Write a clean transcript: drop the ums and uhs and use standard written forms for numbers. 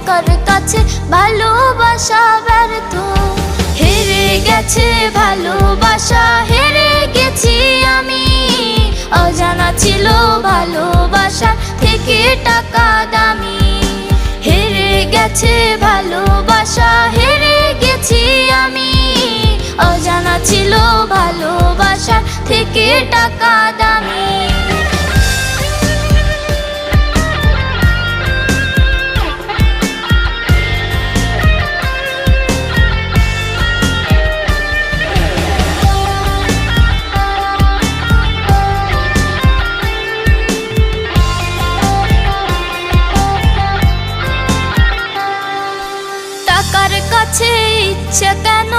টাকার কাছে ভালোবাসা ব্যর্থ। হেরে গেছে ভালোবাসা, হেরে গেছি আমি। অজানা ছিল ভালোবাসা থেকে টাকা দামি। হেরে গেছে ভালোবাসা, হেরে গেছি আমি। অজানা ছিল ভালোবাসা থেকে টাকা দামি। টাকার কাছে ইচ্ছে কেন